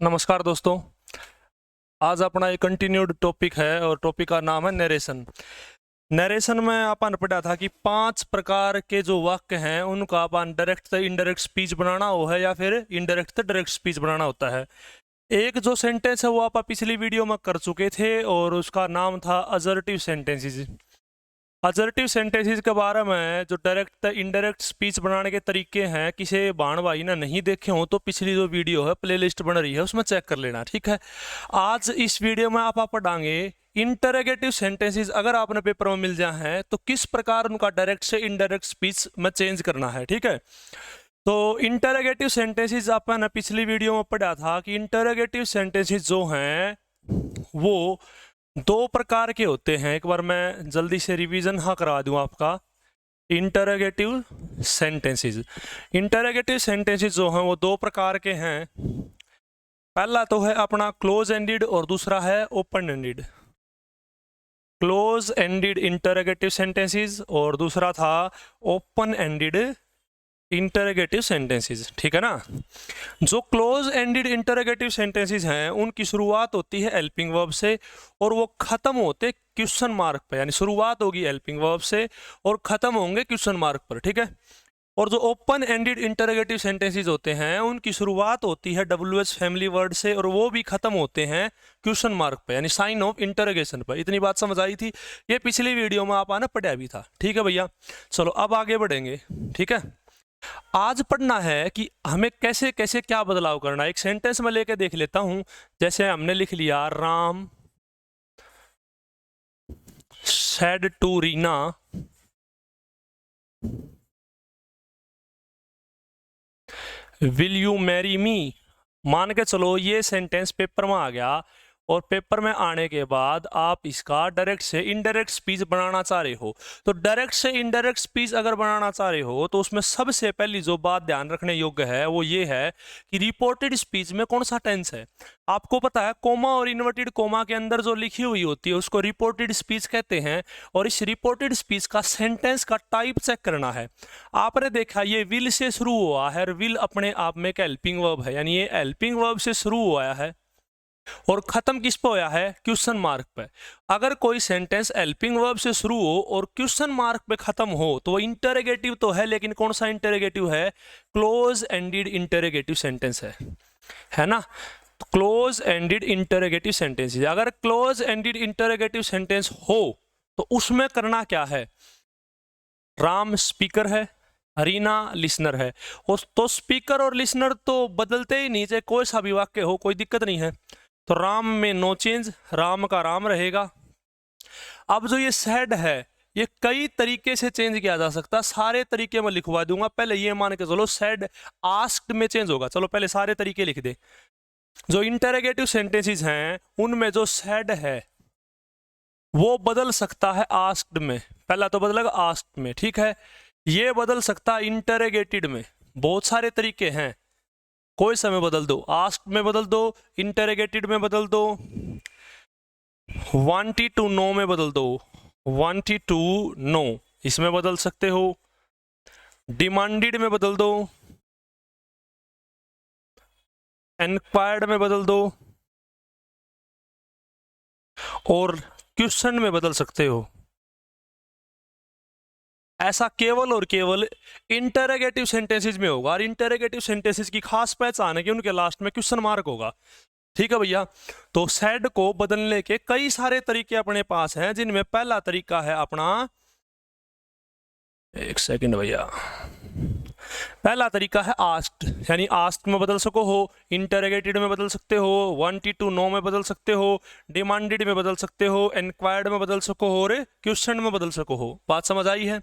नमस्कार दोस्तों, आज अपना एक कंटिन्यूड टॉपिक है और टॉपिक का नाम है नरेशन। नरेशन में अपन पढ़ा था कि 5 प्रकार के जो वाक्य हैं उनका अपन डायरेक्ट से इनडायरेक्ट स्पीच बनाना हो है या फिर इनडायरेक्ट से डायरेक्ट स्पीच बनाना होता है। एक जो सेंटेंस है वो आप पिछली वीडियो में कर चुके थे और उसका नाम था असर्टिव सेंटेंसेस। असर्टिव सेंटेंसेस के बारे में जो डायरेक्ट इनडायरेक्ट स्पीच बनाने के तरीके हैं, किसी बाण भाई ने नहीं देखे हो तो पिछली जो वीडियो है प्लेलिस्ट बन रही है उसमें चेक कर लेना, ठीक है। आज इस वीडियो में आप पढ़ाएंगे इंटरोगेटिव सेंटेंसेस अगर आपने पेपर में मिल जाए हैं तो किस प्रकार उनका डायरेक्ट से इनडायरेक्ट स्पीच में चेंज करना है, ठीक है। तो इंटरोगेटिव सेंटेंसेस आपने पिछली वीडियो में पढ़ा था कि इंटरोगेटिव सेंटेंसेस जो हैं वो 2 प्रकार के होते हैं। एक बार मैं जल्दी से रिवीजन करा दूं आपका। इंटरोगेटिव सेंटेंसेस जो हैं वो 2 प्रकार के हैं। पहला तो है अपना क्लोज एंडेड और दूसरा है open ended. Close ended interrogative sentences और दूसरा था ओपन एंडेड इंटरोगेटिव सेंटेंसेस, ठीक है ना। जो क्लोज एंडेड इंटरोगेटिव सेंटेंसेस हैं उनकी शुरुआत होती है हेल्पिंग वर्ब से और वो खत्म होते क्वेश्चन मार्क पर, यानी शुरुआत होगी हेल्पिंग वर्ब से और खत्म होंगे क्वेश्चन मार्क पर, ठीक है। और जो ओपन एंडेड इंटरोगेटिव सेंटेंसेस होते हैं उनकी शुरुआत होती है WH फैमिली वर्ड से और वो भी खत्म होते हैं क्वेश्चन मार्क पे, यानी साइन ऑफ इंटरोगेशन पर। इतनी बात समझ आई थी, ये पिछली वीडियो में आपने पढ़ा भी था, ठीक है भैया। चलो अब आगे बढ़ेंगे, ठीक है। आज पढ़ना है कि हमें कैसे कैसे क्या बदलाव करना है। एक सेंटेंस में लेके देख लेता हूं, जैसे हमने लिख लिया Ram said to Reena will you marry me. मान के चलो ये सेंटेंस पेपर में आ गया और पेपर में आने के बाद आप इसका डायरेक्ट से इनडायरेक्ट स्पीच बनाना चाह रहे हो। तो डायरेक्ट से इनडायरेक्ट स्पीच अगर बनाना चाह रहे हो तो उसमें सबसे पहली जो बात ध्यान रखने योग्य है वो ये है कि रिपोर्टेड स्पीच में कौन सा टेंस है। आपको पता है कोमा और इन्वर्टेड कोमा के अंदर जो लिखी हुई होती है उसको रिपोर्टेड स्पीच कहते हैं और इस रिपोर्टेड स्पीच का सेंटेंस का टाइप चेक करना है। आपने देखा ये विल से शुरू हुआ है और विल अपने आप में एक हेल्पिंग वर्ब है, यानी ये हेल्पिंग वर्ब से शुरू हुआ है और खत्म किस पे होया है, क्वेश्चन मार्क पे। अगर कोई सेंटेंस हेल्पिंग वर्ब से शुरू हो और क्वेश्चन मार्क पे खत्म हो तो वो इंटरोगेटिव तो है, लेकिन कौन सा इंटरोगेटिव है, क्लोज एंडेड इंटरोगेटिव सेंटेंस है ना। क्लोज एंडेड इंटरोगेटिव सेंटेंस, अगर क्लोज एंडेड इंटरोगेटिव सेंटेंस हो तो उसमें करना क्या है, राम स्पीकर है, रीना लिसनर है। और तो स्पीकर और लिसनर तो बदलते ही नहीं, चाहे कोई सा भी वाक्य हो कोई दिक्कत नहीं है। तो राम में नो चेंज, राम का राम रहेगा। अब जो ये सेड है ये कई तरीके से चेंज किया जा सकता है, सारे तरीके मैं लिखवा दूंगा। पहले ये मान के चलो सेड आस्क्ड में चेंज होगा, चलो पहले सारे तरीके लिख दे। जो इंटरोगेटिव सेंटेंसेस हैं उनमें जो सेड है वो बदल सकता है आस्क्ड में, पहला तो बदलेगा आस्क्ड में, ठीक है। ये बदल सकता है इंटरोगेटेड में, बहुत सारे तरीके हैं, कोई समय बदल दो, आस्क्ड में बदल दो, इंटरोगेटेड में बदल दो, वांटेड टू नो में बदल दो, वांटेड टू नो इसमें बदल सकते हो, डिमांडेड में बदल दो, एनक्वायर्ड में बदल दो और क्वेश्चन में बदल सकते हो। ऐसा केवल और केवल इंटरोगेटिव सेंटेंसेस में होगा और इंटरोगेटिव सेंटेंसेस की खास पहचान है कि उनके लास्ट में क्वेश्चन मार्क होगा, ठीक है भैया। तो सेड को बदलने के कई सारे तरीके अपने पास हैं, जिनमें पहला तरीका है अपना, एक सेकंड भैया, पहला तरीका है आस्क्ड, यानी आस्क्ड में बदल सको हो, इंटरोगेटेड में बदल सकते हो, वांटेड टू नो में बदल सकते हो, डिमांडेड में बदल सकते हो, एनक्वायर्ड में बदल सको हो और क्वेश्चन में बदल सको हो। बात समझ आई है।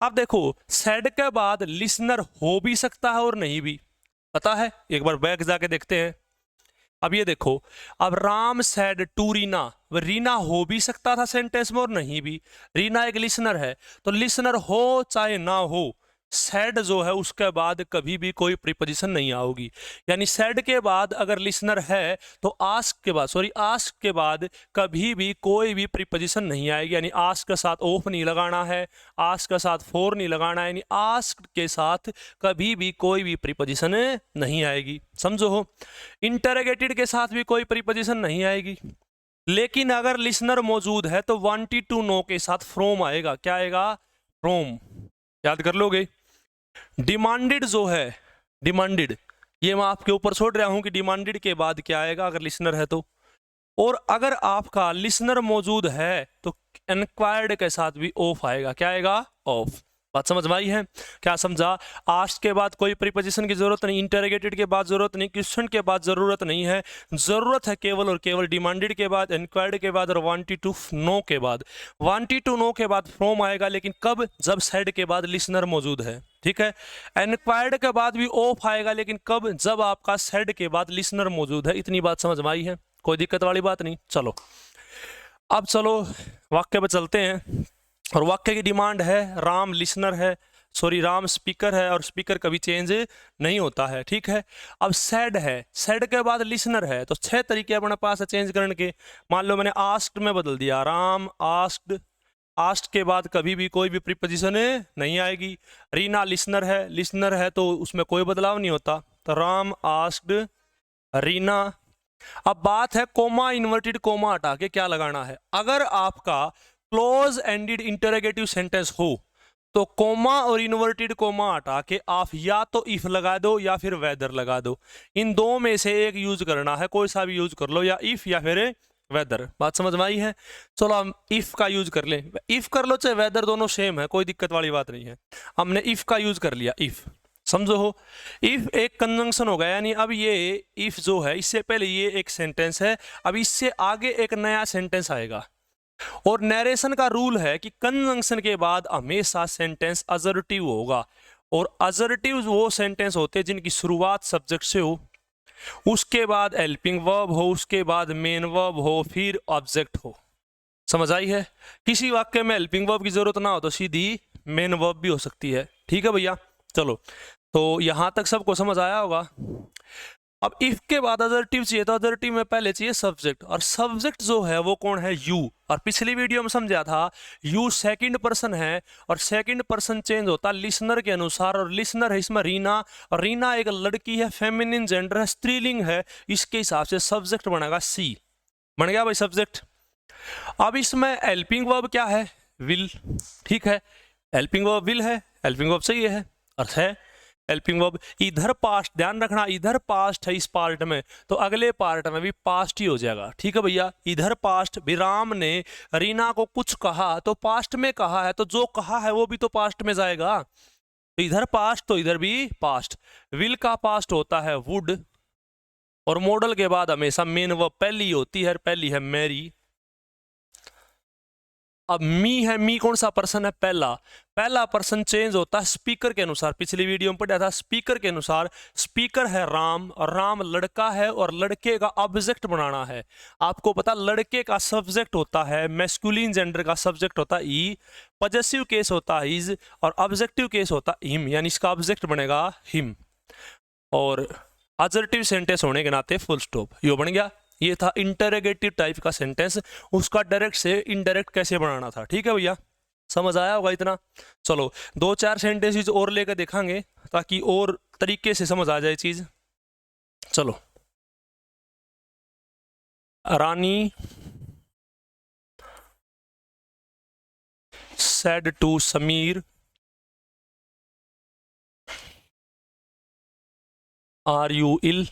अब देखो सेड के बाद लिसनर हो भी सकता है और नहीं भी, पता है, एक बार बैक जाके देखते हैं। अब ये देखो, अब राम सेड टू रीना, रीना हो भी सकता था सेंटेंस में और नहीं भी। रीना एक लिसनर है, तो लिसनर हो चाहे ना हो सैड जो है उसके बाद कभी भी कोई प्रीपोजिशन नहीं आएगी। यानी सैड के बाद अगर लिसनर है तो आस्क के बाद कभी भी कोई भी प्रीपोजिशन नहीं आएगी। यानी आस्क के साथ ऑफ नहीं लगाना है, आस्क के साथ फॉर नहीं लगाना है, यानी आस्क के साथ कभी भी कोई भी प्रीपोजिशन नहीं आएगी। समझो हो। इंटरोगेटेड के साथ भी कोई प्रीपोजिशन नहीं आएगी। लेकिन अगर लिसनर मौजूद है तो वांटेड टू नो के साथ फ्रॉम आएगा। क्या आएगा? फ्रॉम। याद कर लोगे। डिमांडेड जो है, डिमांडेड, ये मैं आपके ऊपर छोड़ रहा हूं कि डिमांडेड के बाद क्या आएगा अगर लिसनर है तो। और अगर आपका लिसनर मौजूद है तो एनक्वायर्ड के साथ भी ऑफ आएगा। क्या आएगा? ऑफ। बात समझ में आई है? क्या समझा? आस्क के बाद कोई प्रीपोजिशन की जरूरत नहीं, इंटरोगेटेड के बाद जरूरत नहीं, क्वेश्चन के बाद जरूरत नहीं है। जरूरत है केवल और केवल डिमांडेड के बाद, एनक्वायर्ड के बाद और वांटेड टू नो के बाद। वांटेड टू नो के बाद फ्रॉम आएगा, लेकिन कब? जब सेड के बाद लिसनर मौजूद है। ठीक है। एनक्वायर्ड के बाद भी ऑफ आएगा, लेकिन कब? जब आपका सेड के बाद लिसनर मौजूद है। इतनी बात समझ में आई है? कोई दिक्कत वाली बात नहीं। चलो अब चलो वाक्य पे चलते हैं। और वाक्य की डिमांड है राम लिसनर है, राम स्पीकर है, और स्पीकर कभी चेंज नहीं होता है। ठीक है। अब सैड है, सैड के बाद लिसनर है, तो 6 तरीके अपने पास है चेंज करने के। मान लो मैंने आस्क्ड में बदल दिया, राम आस्क्ड। आस्क्ड के बाद कभी भी कोई भी प्रीपोजिशन नहीं आएगी। रीना लिसनर है तो उसमें कोई बदलाव नहीं होता, तो राम आस्क्ड रीना। अब बात है कोमा, इन्वर्टेड कोमा हटा के क्या लगाना है। अगर आपका क्लोज एंडेड इंटरोगेटिव सेंटेंस हो तो कोमा और इन्वर्टेड कोमा हटा के आप या तो इफ लगा दो या फिर वेदर लगा दो। इन दो में से एक यूज करना है, कोई सा भी यूज कर लो, या इफ या फिर वेदर। बात समझ में आई है? चलो हम इफ का यूज कर लें। इफ कर लो चाहे वेदर, दोनों सेम है, कोई दिक्कत वाली बात नहीं है। हमने इफ का यूज कर लिया। इफ समझो हो। इफ एक कंजंक्शन हो गया, यानी अब ये इफ जो है इससे पहले ये एक सेंटेंस है, अब इससे आगे एक नया सेंटेंस आएगा। और नरेशन का रूल है कि कंजंक्शन के बाद हमेशा सेंटेंस असर्टिव होगा। और असर्टिव वो सेंटेंस होते हैं जिनकी शुरुआत सब्जेक्ट से हो, उसके बाद हेल्पिंग वर्ब हो, उसके बाद मेन वर्ब हो, फिर ऑब्जेक्ट हो। समझ आई है? किसी वाक्य में हेल्पिंग वर्ब की जरूरत ना हो तो सीधी मेन वर्ब भी हो सकती है। ठीक है भैया। चलो तो यहां तक सबको समझ आया होगा। अब इफ के बाद अजर्टिव चाहिए तो अजर्टिव में पहले चाहिए सब्जेक्ट, और सब्जेक्ट जो है वो कौन है? यू। और पिछली वीडियो में समझा था यू सेकंड पर्सन है, और सेकंड पर्सन चेंज होता लिसनर के अनुसार, और लिसनर है इसमें रीना, और रीना एक लड़की है, फेमिनिन जेंडर है, स्त्रीलिंग है, इसके हिसाब से सब्जेक्ट बनेगा सी। बन गया भाई सब्जेक्ट। अब इसमें हेल्पिंग वर्ब क्या है? विल। ठीक है, हेल्पिंग वर्ब विल है, हेल्पिंग वर्ब सही है, अर्थ है हेल्पिंग वर्ब। इधर पास्ट, ध्यान रखना इधर पास्ट है इस पार्ट में, तो अगले पार्ट में भी पास्ट ही हो जाएगा। ठीक है भैया। इधर पास्ट, विराम ने रीना को कुछ कहा तो पास्ट में कहा है, तो जो कहा है वो भी तो पास्ट में जाएगा। तो इधर पास्ट तो इधर भी पास्ट। विल का पास्ट होता है वुड, और मॉडल के बाद हमेशा मेन वर्ब पहली होती है, पहली है मैरी। अब मी है, मी कौन सा पर्सन है? पहला पर्सन चेंज होता है स्पीकर के अनुसार। पिछली वीडियो में पढ़ा था स्पीकर के अनुसार। स्पीकर है राम, और राम लड़का है, और लड़के का ऑब्जेक्ट बनाना है। आपको पता लड़के का सब्जेक्ट होता है मैस्कुलिन जेंडर का सब्जेक्ट होता है ई, पॉजेसिव केस होता है इज, और ऑब्जेक्टिव केस होता है हिम, यानी इसका ऑब्जेक्ट बनेगा हिम। और अजर्टिव सेंटेंस होने के नाते फुल स्टॉप, ये बन गया। ये था इंटरोगेटिव टाइप का सेंटेंस, उसका डायरेक्ट से इनडायरेक्ट कैसे बनाना था। ठीक है भैया, समझ आया होगा इतना। चलो 2-4 सेंटेंसेस और लेकर देखेंगे ताकि और तरीके से समझ आ जाए चीज। चलो, Rani said to Sameer, are you ill.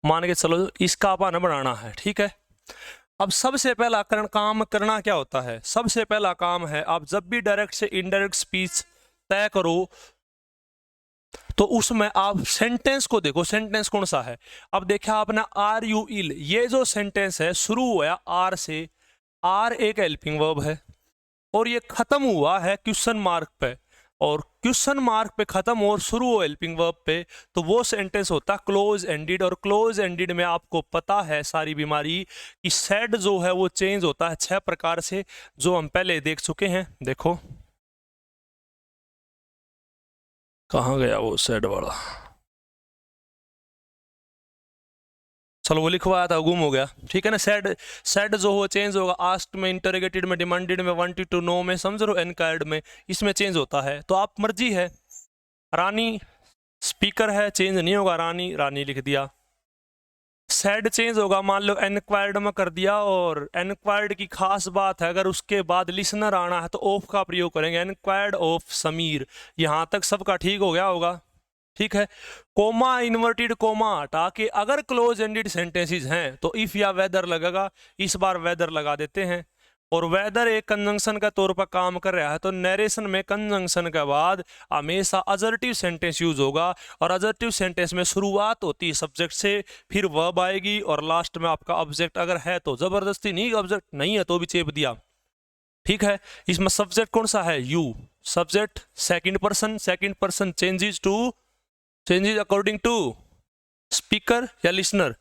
मान के चलो इसका अपन बनाना है। ठीक है। अब सबसे पहला काम करना क्या होता है? सबसे पहला काम है, आप जब भी डायरेक्ट से इनडायरेक्ट स्पीच तय करो तो उसमें आप सेंटेंस को देखो, सेंटेंस कौन सा है। अब देखा आपने आर यू इल, ये जो सेंटेंस है शुरू हुआ आर से, आर एक हेल्पिंग वर्ब है, और ये खत्म हुआ है क्वेश्चन मार्क पे, और क्वेश्चन मार्क पे खत्म और शुरू हो हेल्पिंग वर्ब पे, तो वो सेंटेंस होता क्लोज एंडेड। और क्लोज एंडेड में आपको पता है सारी बीमारी कि सेड जो है वो चेंज होता है 6 प्रकार से, जो हम पहले देख चुके हैं। देखो कहाँ गया वो सेड वाला, चलो वो लिखवाया था गुम हो गया, ठीक है ना। सेड सेड जो हो चेंज होगा, आस्क्ड में, इंटरोगेटेड में, डिमांडेड में, वांटेड टू नो में, समझ रहे हो, एनक्वायर्ड में, इसमें चेंज होता है। तो आप मर्जी है, रानी स्पीकर है, चेंज नहीं होगा, रानी रानी लिख दिया। सेड चेंज होगा, मान लो एनक्वायर्ड में कर दिया, और एनक्वायर्ड की खास बात है, अगर उसके बाद लिसनर आना है तो ऑफ का प्रयोग करेंगे, एनक्वायर्ड ऑफ समीर। यहाँ तक सबका ठीक हो गया होगा, ठीक है। कोमा, इन्वर्टेड कोमा हटा के अगर क्लोज एंडेड सेंटेंसेस हैं तो इफ या वेदर लगेगा, इस बार वेदर लगा देते हैं। और वेदर एक कंजंक्शन का तौर पर काम कर रहा है, तो नरेशन में कंजंक्शन के बाद हमेशा अजर्टिव सेंटेंस यूज होगा, और अजर्टिव सेंटेंस में शुरुआत होती है सब्जेक्ट से, फिर वर्ब आएगी, और लास्ट में आपका ऑब्जेक्ट अगर है तो जबरदस्ती नहीं, ऑब्जेक्ट नहीं है तो भी चेप दिया, ठीक है। इसमें सब्जेक्ट कौन सा है, you. Subject second person changes according to speaker या लिसनर,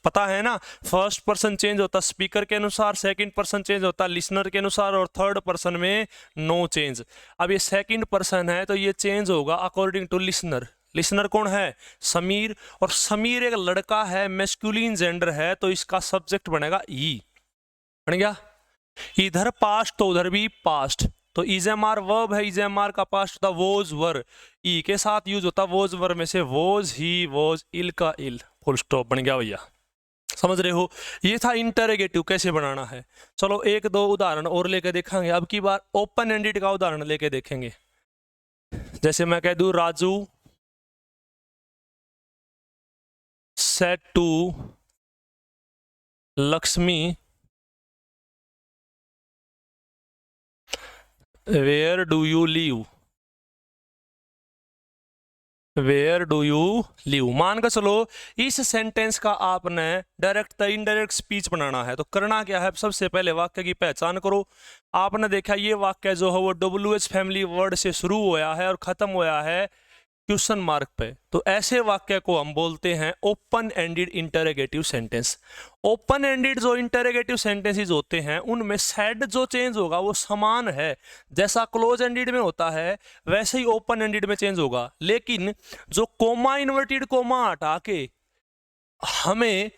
पता है ना। फर्स्ट पर्सन चेंज होता स्पीकर के अनुसार, सेकंड पर्सन चेंज होता लिसनर के अनुसार, और थर्ड पर्सन में नो चेंज। अब ये सेकंड पर्सन है तो ये चेंज होगा अकॉर्डिंग टू लिसनर। लिसनर कौन है, समीर, और समीर एक लड़का है, मैस्कुलिन जेंडर है, तो इसका सब्जेक्ट बनेगा ई, बन गया। इधर पास्ट तो उधर भी पास्ट, तो इजेमार वर्ब है, इजेमार का पास्ट होता वोज वर, ई के साथ यूज होता वोज वर में से वोज, ही वोज, इल का इल, फुल स्टॉप, बन गया भैया, समझ रहे हो। ये था इंटरोगेटिव कैसे बनाना है। चलो एक दो उदाहरण और लेके देखेंगे, अब की बार ओपन एंडेड का उदाहरण लेके देखेंगे। जैसे मैं कह दूं Raju said to Lakshmi where do you leave, where do you live. मान कर चलो इस सेंटेंस का आपने डायरेक्ट इनडायरेक्ट स्पीच बनाना है, तो करना क्या है, सबसे पहले वाक्य की पहचान करो। आपने देखा ये वाक्य जो है वो WH फैमिली वर्ड से शुरू हुआ है और खत्म हुआ है क्वेश्चन मार्क पे, तो ऐसे वाक्य को हम बोलते हैं open ended interrogative sentence. Open ended जो इंटरोगेटिव सेंटेंसेस होते हैं उनमें सेड जो चेंज होगा वो समान है, जैसा क्लोज एंडेड में होता है वैसे ही ओपन एंडेड में चेंज होगा, लेकिन जो कोमा, इन्वर्टेड कोमा हटा के हमें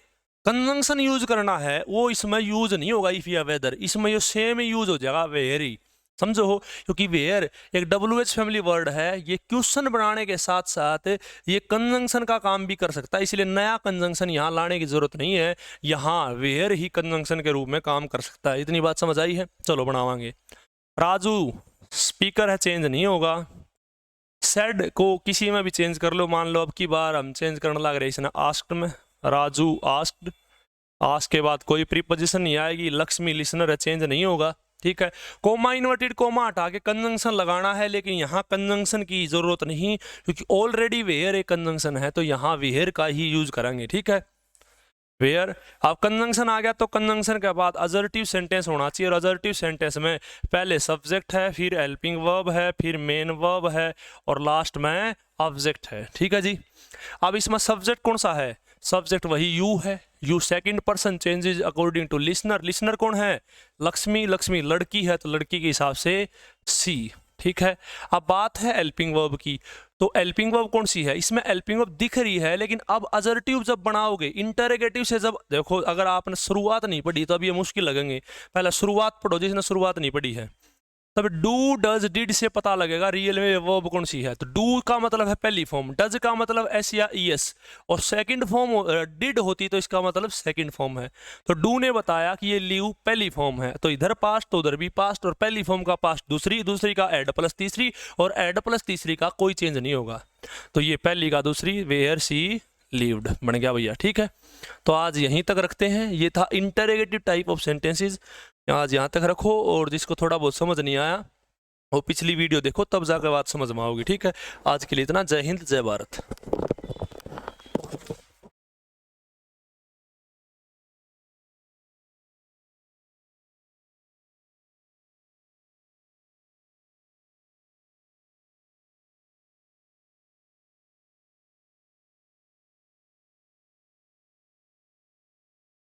कंजंक्शन यूज करना है वो इसमें यूज नहीं होगा इफ या वेदर, इसमें ये सेम यूज हो जाएगा वेरी, समझो हो। क्योंकि वेयर एक WH फैमिली वर्ड है, ये क्वेश्चन बनाने के साथ साथ ये कंजंक्शन का काम भी कर सकता है, इसलिए नया कंजंक्शन यहाँ लाने की जरूरत नहीं है, यहाँ वेयर ही कंजंक्शन के रूप में काम कर सकता है। इतनी बात समझ आई है, चलो बनावांगे। राजू स्पीकर है, चेंज नहीं होगा। सेड को किसी में भी चेंज कर लो, मान लो अब की बार हम चेंज करने लग रहे हैं आस्क्ड में, राजू आस्क्ड, आस्क के बाद कोई प्रीपोजिशन नहीं आएगी, लक्ष्मी लिसनर है, चेंज नहीं होगा, ठीक है। कोमा, इन्वर्टेड कोमा हटा के कंजंक्शन लगाना है, लेकिन यहाँ कंजंक्शन की जरूरत नहीं क्योंकि ऑलरेडी वेयर एक कंजंक्शन है, तो यहाँ वेयर का ही यूज करेंगे, ठीक है। वेयर, अब कंजंक्शन आ गया तो कंजंक्शन के बाद अजर्टिव सेंटेंस होना चाहिए, और अजर्टिव सेंटेंस में पहले सब्जेक्ट है, फिर हेल्पिंग वर्ब है, फिर मेन वर्ब है, और लास्ट में ऑब्जेक्ट है, ठीक है जी। अब इसमें सब्जेक्ट कौन सा है, सब्जेक्ट वही यू है, you second person changes according to listener, listener कौन है, लक्ष्मी, लक्ष्मी लड़की है तो लड़की के हिसाब से सी, ठीक है। अब बात है हेल्पिंग वर्ब की, तो हेल्पिंग वर्ब कौन सी है, इसमें हेल्पिंग वर्ब दिख रही है, लेकिन अब अजर्टिव जब बनाओगे इंटरोगेटिव से, जब देखो अगर आपने शुरुआत नहीं पढ़ी तो अब ये मुश्किल लगेंगे, पहले शुरुआत पढ़ो जिसने शुरुआत नहीं पढ़ी है, तब डू डज डिड से पता लगेगा रियल में वर्ब कौन सी है। तो डू का मतलब है पहली फॉर्म, डज का मतलब एस या ईएस, और सेकंड फॉर्म डिड होती तो इसका मतलब सेकंड फॉर्म है। तो डू ने बताया कि ये लीव पहली फॉर्म है, तो इधर पास्ट तो उधर भी पास्ट, और पहली फॉर्म का पास्ट दूसरी, दूसरी का एड प्लस तीसरी, और एड प्लस तीसरी का कोई चेंज नहीं होगा, तो ये पहली का दूसरी, वेयर सी लीव्ड, बन गया भैया, ठीक है। तो आज यहीं तक रखते हैं, ये था इंटरोगेटिव टाइप ऑफ सेंटेंसेस, आज यहाँ तक रखो, और जिसको थोड़ा बहुत समझ नहीं आया वो पिछली वीडियो देखो, तब जाकर बात समझ में आओगी, ठीक है। आज के लिए इतना, जय हिंद जय भारत।